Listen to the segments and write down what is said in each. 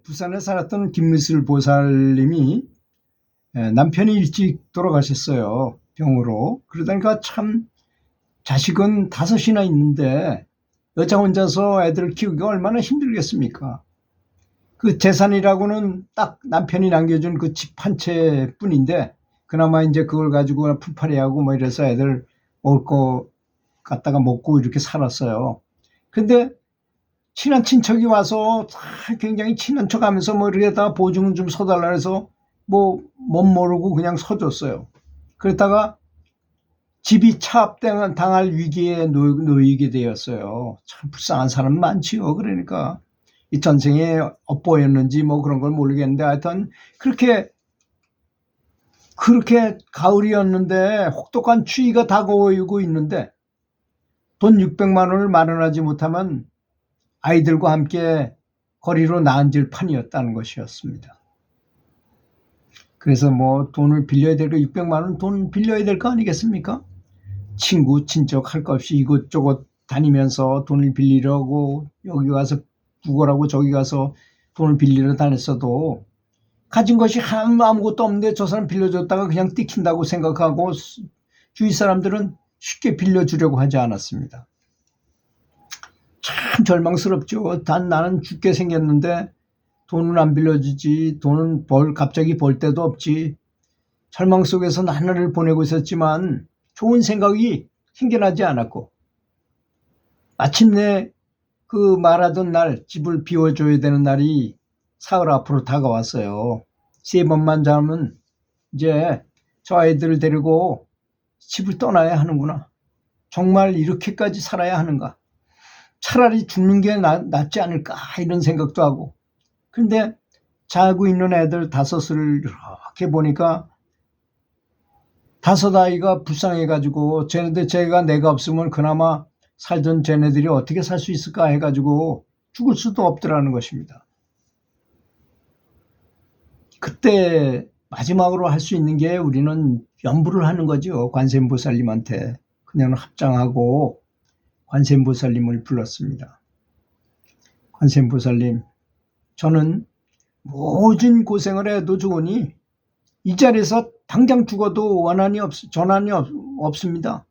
부산에 살았던 김미슬 보살님이 남편이 일찍 돌아가셨어요. 병으로. 그러다니까 참 자식은 5이나 있는데 여자 혼자서 애들을 키우기가 얼마나 힘들겠습니까? 그 재산이라고는 딱 남편이 남겨준 그 집 한 채뿐인데 그나마 이제 그걸 가지고 풀팔이하고 뭐 이래서 애들 먹을 거 갖다가 먹고 이렇게 살았어요. 근데 친한 친척이 와서 굉장히 친한 척 하면서 뭐 이렇게다가 보증은 좀 서달라 해서 뭐 못 모르고 그냥 서줬어요. 그러다가 집이 차압당할 위기에 놓이게 되었어요. 참 불쌍한 사람 많지요. 그러니까 이 전생에 업보였는지 뭐 그런 걸 모르겠는데 하여튼 그렇게 가을이었는데 혹독한 추위가 다가오고 있는데 돈 600만 원을 마련하지 못하면 아이들과 함께 거리로 나앉을 판이었다는 것이었습니다. 그래서 뭐 돈을 빌려야 될 거 600만 원 돈 빌려야 될 거 아니겠습니까? 친구 친척 할 것 없이 이곳저곳 다니면서 돈을 빌리려고 여기 가서 구걸하고 저기 가서 돈을 빌리러 다녔어도 가진 것이 아무것도 없는데 저 사람 빌려줬다가 그냥 띠킨다고 생각하고 주위 사람들은 쉽게 빌려주려고 하지 않았습니다. 참 절망스럽죠. 단 나는 죽게 생겼는데 돈은 안 빌려주지, 돈은 갑자기 벌 데도 없지. 절망 속에서 하늘을 보내고 있었지만 좋은 생각이 생겨나지 않았고 마침내 그 말하던 날, 집을 비워줘야 되는 날이 사흘 앞으로 다가왔어요. 3번만 자면 이제 저 아이들을 데리고 집을 떠나야 하는구나. 정말 이렇게까지 살아야 하는가. 차라리 죽는 게 낫지 않을까 이런 생각도 하고. 근데 자고 있는 애들 5을 이렇게 보니까 5 아이가 불쌍해가지고 내가 없으면 그나마 살던 쟤네들이 어떻게 살 수 있을까 해가지고 죽을 수도 없더라는 것입니다. 그때 마지막으로 할 수 있는 게 우리는 연부를 하는 거죠. 관세음보살님한테. 그냥 합장하고 관세음보살님을 불렀습니다. 관세음보살님, 저는 모든 고생을 해도 좋으니 이 자리에서 당장 죽어도 전환이 없습니다.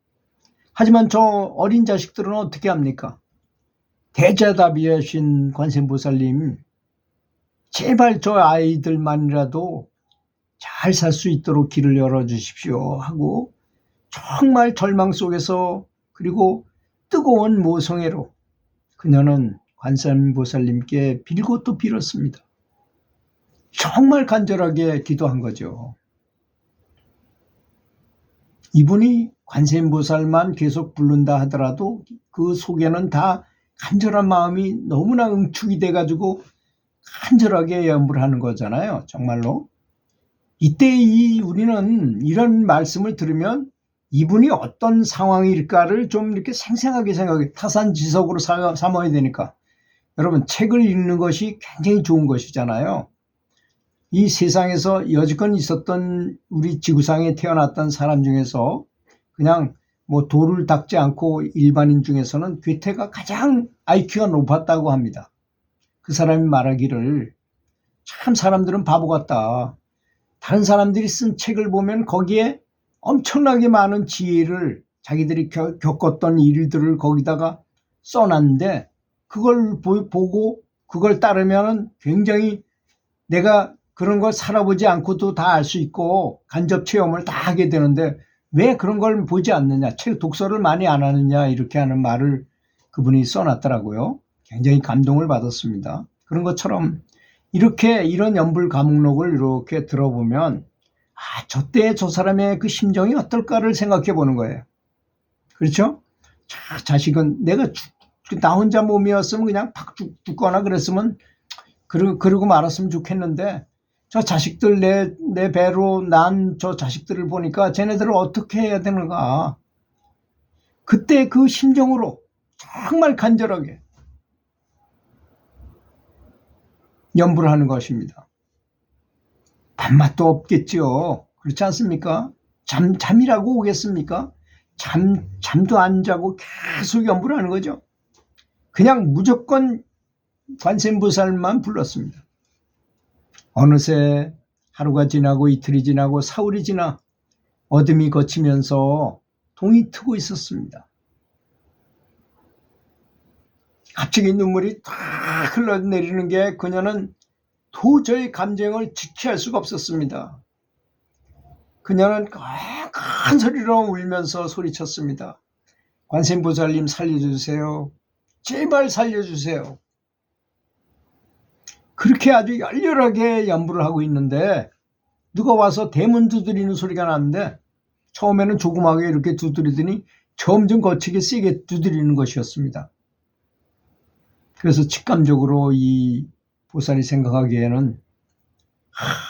하지만 저 어린 자식들은 어떻게 합니까? 대자답이신 관세음보살님, 제발 저 아이들만이라도 잘 살 수 있도록 길을 열어주십시오 하고 정말 절망 속에서 그리고 뜨거운 모성애로 그녀는 관세음보살님께 빌고 또 빌었습니다. 정말 간절하게 기도한 거죠. 이분이 관세음보살만 계속 부른다 하더라도 그 속에는 다 간절한 마음이 너무나 응축이 돼가지고 간절하게 연부를 하는 거잖아요. 정말로. 이때 우리는 이런 말씀을 들으면 이분이 어떤 상황일까를 좀 이렇게 생생하게 생각해 타산지석으로 삼아야 되니까. 여러분, 책을 읽는 것이 굉장히 좋은 것이잖아요. 이 세상에서 여지껏 있었던 우리 지구상에 태어났던 사람 중에서 그냥 뭐 도를 닦지 않고 일반인 중에서는 괴테가 가장 IQ가 높았다고 합니다. 그 사람이 말하기를 참 사람들은 바보 같다. 다른 사람들이 쓴 책을 보면 거기에 엄청나게 많은 지혜를 자기들이 겪었던 일들을 거기다가 써놨는데 그걸 보고 그걸 따르면 굉장히 내가 그런 걸 살아보지 않고도 다 알 수 있고 간접 체험을 다 하게 되는데 왜 그런 걸 보지 않느냐, 책 독서를 많이 안 하느냐 이렇게 하는 말을 그분이 써놨더라고요. 굉장히 감동을 받았습니다. 그런 것처럼 이런 연불 감옥록을 이렇게 들어보면 저때 저 사람의 그 심정이 어떨까를 생각해 보는 거예요. 그렇죠? 자식은 내가 나 혼자 몸이었으면 그냥 팍 죽거나 그랬으면 그러고 말았으면 좋겠는데 저 자식들 내 배로 난 저 자식들을 보니까 쟤네들을 어떻게 해야 되는가. 그때 그 심정으로 정말 간절하게 연부를 하는 것입니다. 밥맛도 없겠죠. 그렇지 않습니까? 잠이라고 오겠습니까? 잠도 안 자고 계속 연부를 하는 거죠. 그냥 무조건 관세음보살만 불렀습니다. 어느새 하루가 지나고 이틀이 지나고 사흘이 지나 어둠이 걷히면서 동이 트고 있었습니다. 갑자기 눈물이 탁 흘러내리는 게 그녀는 도저히 감정을 지켜할 수가 없었습니다. 그녀는 큰 소리로 울면서 소리쳤습니다. 관세음보살님 살려주세요. 제발 살려주세요. 그렇게 아주 열렬하게 연부를 하고 있는데 누가 와서 대문 두드리는 소리가 나는데 처음에는 조그맣게 이렇게 두드리더니 점점 거치게 세게 두드리는 것이었습니다. 그래서 직감적으로 이 보살이 생각하기에는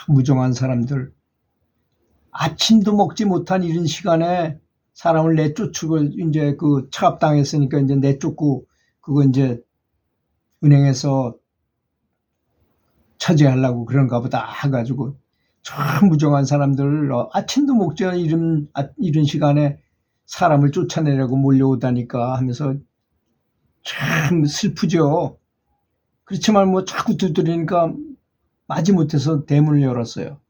무정한 사람들, 아침도 먹지 못한 이런 시간에 사람을 내쫓고 이제 그 차압당했으니까 이제 내쫓고 그거 이제 은행에서 처지하려고 그런가 보다 해가지고 참 무정한 사람들 아침도 먹지 않은 이런 시간에 사람을 쫓아내려고 몰려오다니까 하면서 참 슬프죠. 그렇지만 뭐 자꾸 두드리니까 마지못해서 대문을 열었어요.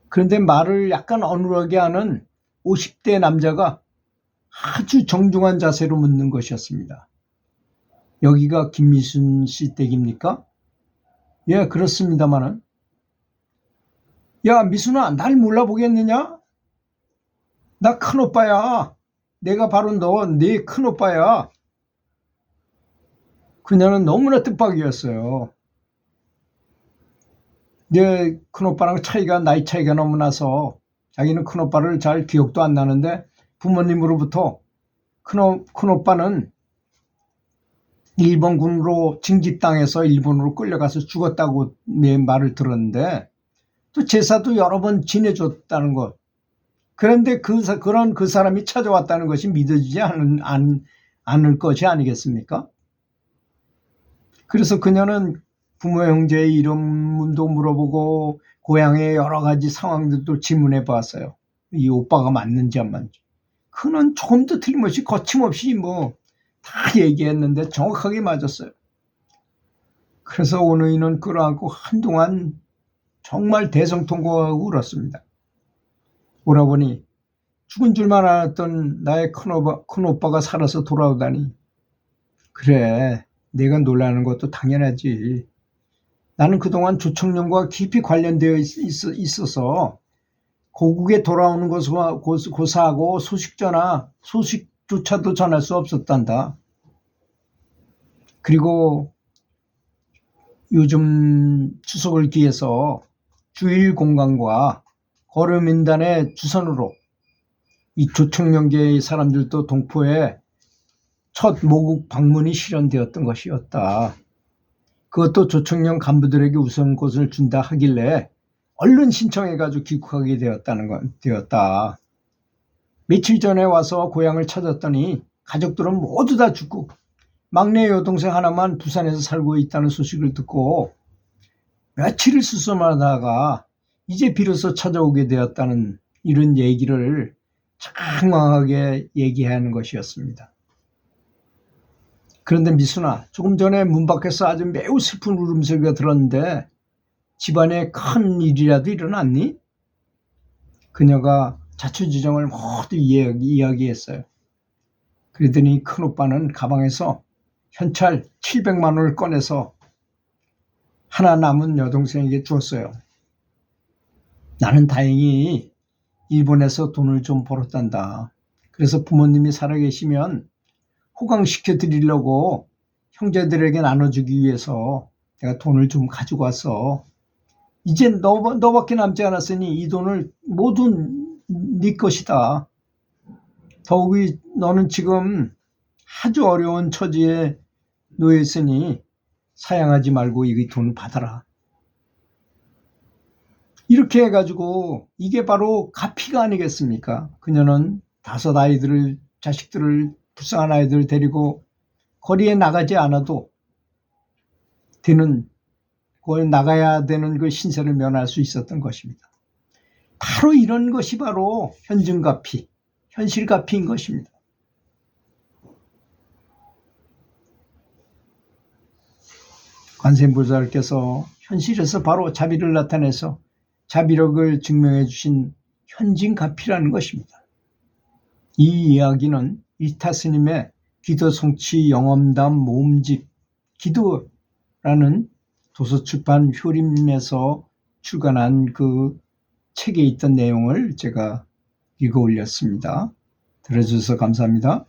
그런데 말을 약간 어눌하게 하는 50대 남자가 아주 정중한 자세로 묻는 것이었습니다. 여기가 김미순 씨 댁입니까? 예, 그렇습니다마는. 야, 미순아, 날 몰라보겠느냐? 나 큰오빠야. 내가 바로 네 큰오빠야. 그녀는 너무나 뜻밖이었어요. 내 큰오빠랑 나이 차이가 너무 나서 자기는 큰오빠를 잘 기억도 안 나는데 부모님으로부터 큰오빠는 일본군으로 징집당해서 일본으로 끌려가서 죽었다고 내 말을 들었는데 또 제사도 여러 번 지내줬다는 것. 그런데 그런 그 사람이 찾아왔다는 것이 믿어지지 않을 것이 아니겠습니까? 그래서 그녀는 부모 형제의 이름도 물어보고 고향의 여러 가지 상황들도 질문해 보았어요. 이 오빠가 맞는지 안 맞는지. 그는 조금도 틀림없이 거침없이 뭐 다 얘기했는데 정확하게 맞았어요. 그래서 오누이는 끌어안고 한동안 정말 대성통곡하고 울었습니다. 오라버니, 죽은 줄만 알았던 나의 큰오빠가 살아서 돌아오다니. 그래, 내가 놀라는 것도 당연하지. 나는 그동안 조청룡과 깊이 관련되어 있어서 고국에 돌아오는 것과 고사하고 소식조차도 전할 수 없었단다. 그리고 요즘 추석을 기해서 주일 공강과 거름인단의 주선으로 이 조청룡계의 사람들도 동포에 첫 모국 방문이 실현되었던 것이었다. 그것도 조청룡 간부들에게 우선권을 준다 하길래 얼른 신청해가지고 귀국하게 되었다. 며칠 전에 와서 고향을 찾았더니 가족들은 모두 다 죽고 막내 여동생 하나만 부산에서 살고 있다는 소식을 듣고 며칠을 수소문하다가 이제 비로소 찾아오게 되었다는 이런 얘기를 장황하게 얘기하는 것이었습니다. 그런데 미순아, 조금 전에 문 밖에서 아주 매우 슬픈 울음소리가 들었는데 집안에 큰 일이라도 일어났니? 그녀가 자초지종을 모두 이야기했어요. 그러더니 큰오빠는 가방에서 현찰 700만 원을 꺼내서 하나 남은 여동생에게 주었어요. 나는 다행히 일본에서 돈을 좀 벌었단다. 그래서 부모님이 살아계시면 호강시켜 드리려고 형제들에게 나눠주기 위해서 내가 돈을 좀 가지고 왔어. 이제 너밖에 남지 않았으니 이 돈을 모두 네 것이다. 더욱이 너는 지금 아주 어려운 처지에 놓여 있으니 사양하지 말고 이 돈을 받아라. 이렇게 해가지고 이게 바로 가피가 아니겠습니까? 그녀는 5 자식들을 불쌍한 아이들을 데리고 거리에 나가지 않아도 되는, 나가야 되는 그 신세를 면할 수 있었던 것입니다. 바로 이런 것이 바로 현증가피, 현실가피인 것입니다. 관세음보살께서 현실에서 바로 자비를 나타내서 자비력을 증명해 주신 현진가피라는 것입니다. 이 이야기는 이타 스님의 기도 성취 영험담 모음집 기도라는 도서출판 효림에서 출간한 그 책에 있던 내용을 제가 읽어 올렸습니다. 들어주셔서 감사합니다.